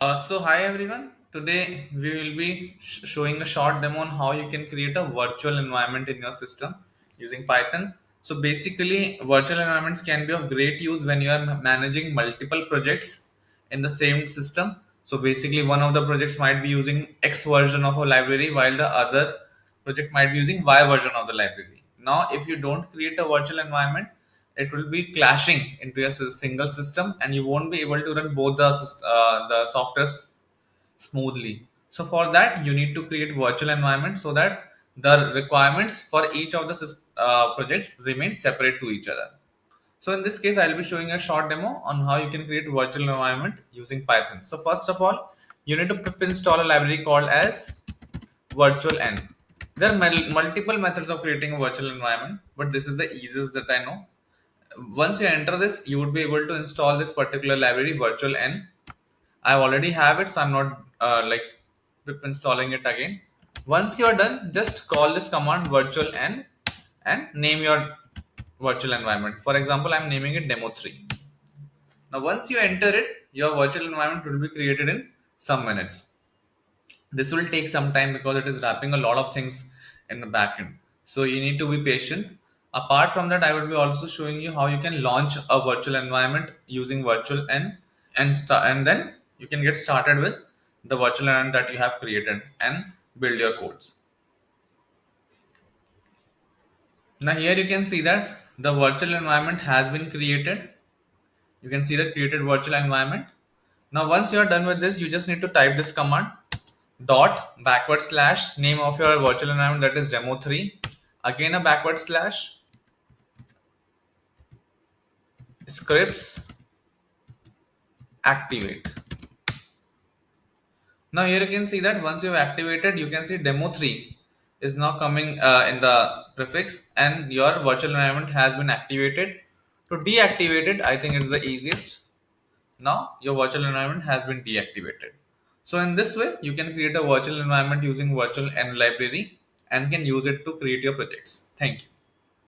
Hi everyone. Today we will be showing a short demo on how you can create a virtual environment in your system using Python. So basically, virtual environments can be of great use when you are managing multiple projects in the same system. So basically, one of the projects might be using X version of a library, while the other project might be using Y version of the library. Now, if you don't create a virtual environment, it will be clashing into a single system, and you won't be able to run both the softwares smoothly. So for that, you need to create virtual environment so that the requirements for each of the projects remain separate to each other. So in this case, I'll be showing a short demo on how you can create virtual environment using Python. So first of all, you need to pip install a library called as virtual env. There are multiple methods of creating a virtual environment, but this is the easiest that I know. Once you enter this, you would be able to install this particular library virtual env. I already have it, so I'm not pip installing it again. Once you are done, just call this command virtual env and name your virtual environment. For example, I'm naming it demo 3. Now once you enter it, your virtual environment will be created in some minutes. This will take some time because it is wrapping a lot of things in the backend. So you need to be patient. Apart from that, I will be also showing you how you can launch a virtual environment using virtual env and then you can get started with the virtual environment that you have created and build your codes. Now here you can see that the virtual environment has been created. You can see the created virtual environment. Now once you are done with this, you just need to type this command dot backward slash name of your virtual environment, that is demo 3, again a backward slash scripts activate. Now here you can see that once you've activated, you can see demo 3 is now coming in the prefix and your virtual environment has been activated. To deactivate it, I think it's the easiest. Now your virtual environment has been deactivated. So in this way, you can create a virtual environment using virtual env library and can use it to create your projects. Thank you.